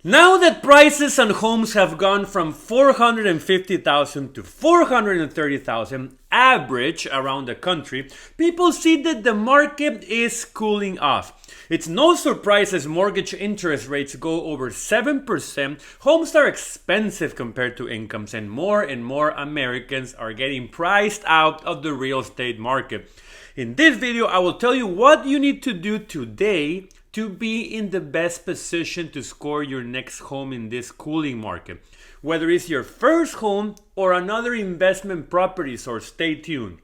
Now that prices on homes have gone from 450,000 to 430,000 average around the country, people see that the market is cooling off. It's no surprise as mortgage interest rates go over 7%, homes are expensive compared to incomes, and more Americans are getting priced out of the real estate market. In this video, I will tell you what you need to do today to be in the best position to score your next home in this cooling market. Whether it's your first home or another investment property, so stay tuned.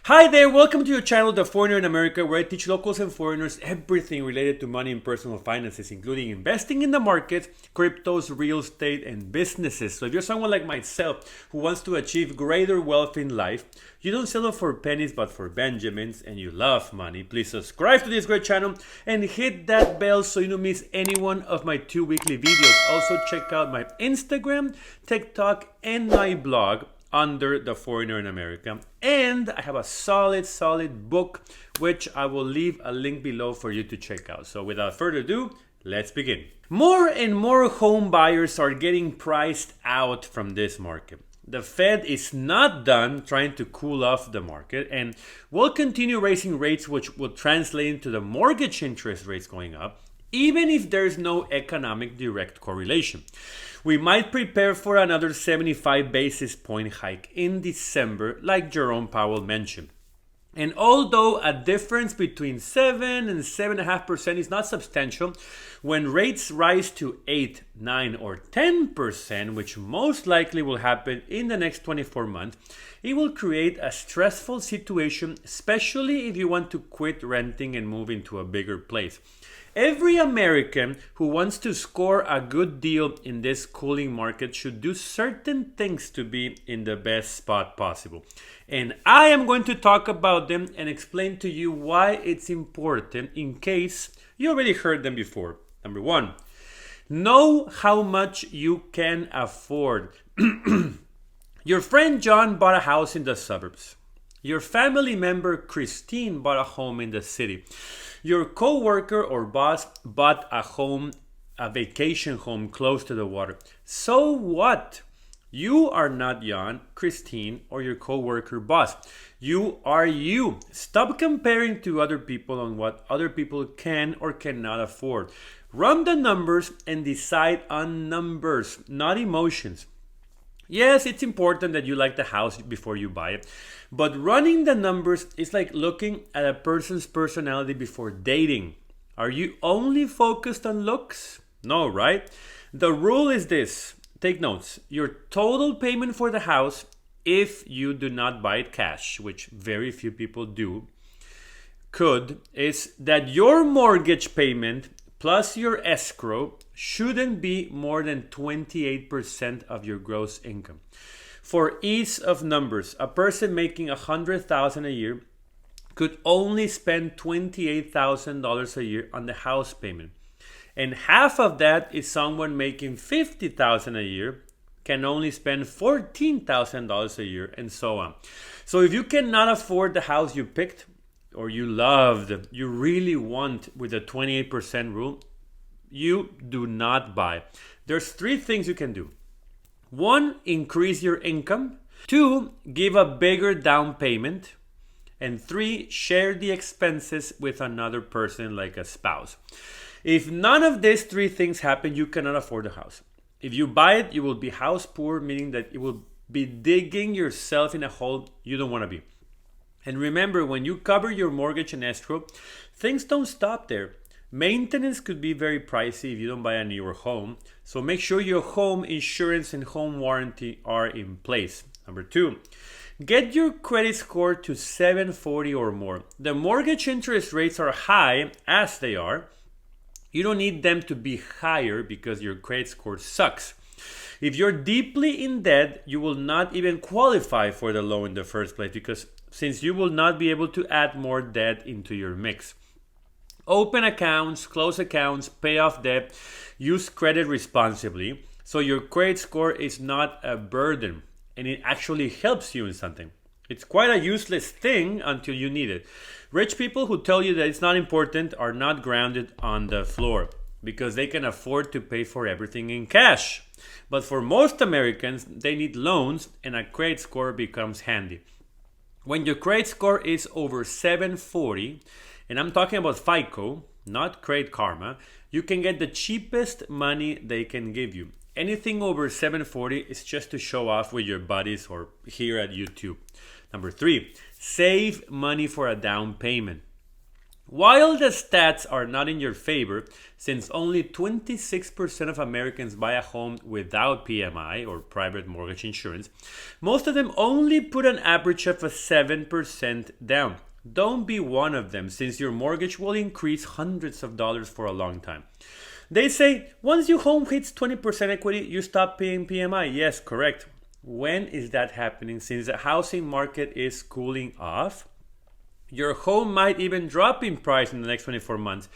Hi there, welcome to your channel, The Foreigner in America, where I teach locals and foreigners everything related to money and personal finances, including investing in the markets, cryptos, real estate, and businesses. So if you're someone like myself who wants to achieve greater wealth in life, you don't settle for pennies but for Benjamins, and you love money, please subscribe to this great channel and hit that bell so you don't miss any one of my 2 weekly videos. Also check out my Instagram, TikTok, and my blog under The Foreigner in America. And I have a solid book, which I will leave a link below for you to check out. So without further ado, let's begin. More and more home buyers are getting priced out from this market. The Fed is not done trying to cool off the market and will continue raising rates, which will translate into the mortgage interest rates going up, even if there's no economic direct correlation. We might prepare for another 75 basis point hike in December, like Jerome Powell mentioned. And although a difference between 7 and 7.5% is not substantial, when rates rise to 8, 9, or 10%, which most likely will happen in the next 24 months, it will create a stressful situation, especially if you want to quit renting and move into a bigger place. Every American who wants to score a good deal in this cooling market should do certain things to be in the best spot possible. And I am going to talk about them and explain to you why it's important in case you already heard them before. Number 1, know how much you can afford. Your friend John bought a house in the suburbs. Your family member Christine bought a home in the city. Your co-worker or boss bought a vacation home close to the water. So what? You are not Jan, Christine, or your co-worker boss. You are you. Stop comparing to other people on what other people can or cannot afford. Run the numbers and decide on numbers, not emotions. Yes, it's important that you like the house before you buy it, but running the numbers is like looking at a person's personality before dating. Are you only focused on looks? No, right? The rule is this. Take notes. Your total payment for the house, if you do not buy it cash, which very few people do, is that your mortgage payment plus your escrow shouldn't be more than 28% of your gross income. For ease of numbers, a person making $100,000 a year could only spend $28,000 a year on the house payment. And half of that is someone making $50,000 a year can only spend $14,000 a year, and so on. So if you cannot afford the house you picked or you loved, you really want with the 28% rule, you do not buy. There's 3 things you can do. 1, increase your income. 2, give a bigger down payment. And 3, share the expenses with another person like a spouse. If none of these 3 things happen, you cannot afford the house. If you buy it, you will be house poor, meaning that you will be digging yourself in a hole you don't want to be. And remember, when you cover your mortgage and escrow, things don't stop there. Maintenance could be very pricey if you don't buy a newer home, so make sure your home insurance and home warranty are in place. Number 2, get your credit score to 740 or more. The mortgage interest rates are high as they are. You don't need them to be higher because your credit score sucks. If you're deeply in debt, you will not even qualify for the loan in the first place because since you will not be able to add more debt into your mix. Open accounts, close accounts, pay off debt, use credit responsibly so your credit score is not a burden. and it actually helps you in something. It's quite a useless thing until you need it. Rich people who tell you that it's not important are not grounded on the floor because they can afford to pay for everything in cash. But for most Americans, they need loans, and a credit score becomes handy. When your credit score is over 740, and I'm talking about FICO, not Credit Karma, you can get the cheapest money they can give you. Anything over 740 is just to show off with your buddies or here at YouTube. Number 3, save money for a down payment. While the stats are not in your favor, since only 26% of Americans buy a home without PMI or private mortgage insurance, most of them only put an average of a 7% down. Don't be one of them, since your mortgage will increase hundreds of dollars for a long time. They say once your home hits 20% equity, you stop paying PMI. Yes, correct. When is that happening? Since the housing market is cooling off, your home might even drop in price in the next 24 months.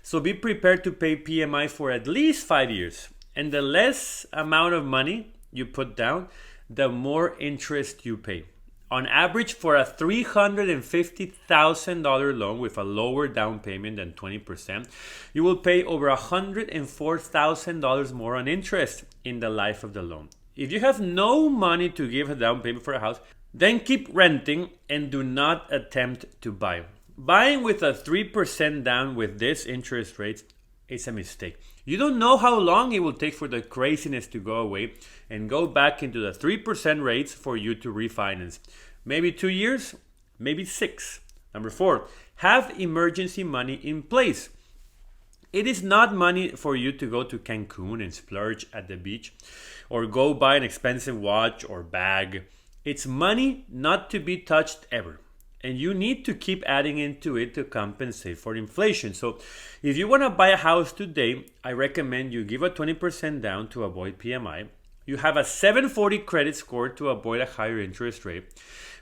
So be prepared to pay PMI for at least 5 years. And the less amount of money you put down, the more interest you pay. On average, for a $350,000 loan with a lower down payment than 20%, you will pay over $104,000 more on interest in the life of the loan. If you have no money to give a down payment for a house, then keep renting and do not attempt to buy. Buying with a 3% down with this interest rate is a mistake. You don't know how long it will take for the craziness to go away and go back into the 3% rates for you to refinance. Maybe 2 years, maybe 6. Number 4, have emergency money in place. It is not money for you to go to Cancun and splurge at the beach or go buy an expensive watch or bag. It's money not to be touched ever. And you need to keep adding into it to compensate for inflation. So if you want to buy a house today, I recommend you give a 20% down to avoid PMI. You have a 740 credit score to avoid a higher interest rate.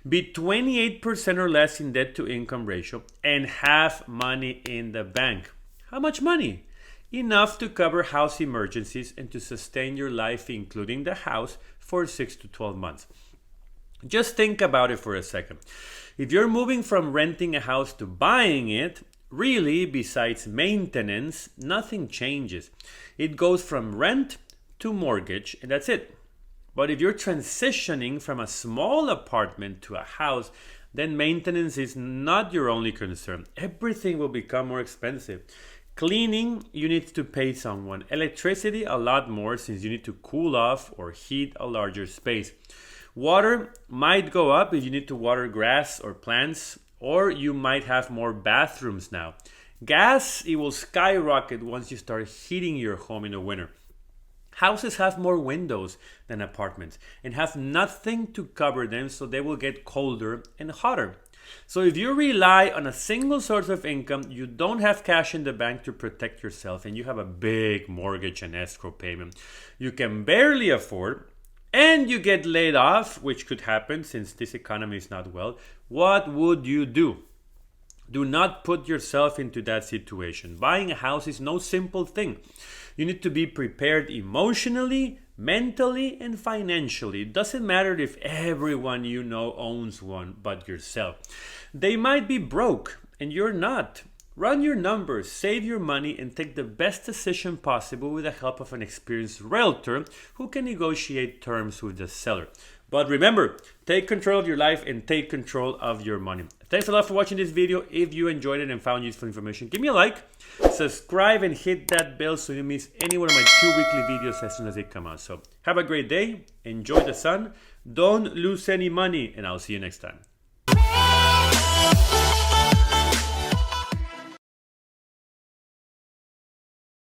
Be 28% or less in debt to income ratio and have money in the bank. How much money? Enough to cover house emergencies and to sustain your life, including the house, for 6 to 12 months. Just think about it for a second. If you're moving from renting a house to buying it, really, besides maintenance, nothing changes. It goes from rent to mortgage, and that's it. But if you're transitioning from a small apartment to a house, then maintenance is not your only concern. Everything will become more expensive. Cleaning, you need to pay someone. Electricity, a lot more, since you need to cool off or heat a larger space. Water might go up if you need to water grass or plants, or you might have more bathrooms now. Gas, it will skyrocket once you start heating your home in the winter. Houses have more windows than apartments and have nothing to cover them, so they will get colder and hotter. So if you rely on a single source of income, you don't have cash in the bank to protect yourself, and you have a big mortgage and escrow payment you can barely afford, and you get laid off, which could happen since this economy is not well, what would you do? Do not put yourself into that situation. Buying a house is no simple thing. You need to be prepared emotionally, mentally, and financially. It doesn't matter if everyone you know owns one but yourself. They might be broke and you're not. Run your numbers, save your money, and take the best decision possible with the help of an experienced realtor who can negotiate terms with the seller. But remember, take control of your life and take control of your money. Thanks a lot for watching this video. If you enjoyed it and found useful information, give me a like, subscribe, and hit that bell so you miss any one of my 2 weekly videos as soon as they come out. So have a great day, enjoy the sun, don't lose any money, and I'll see you next time.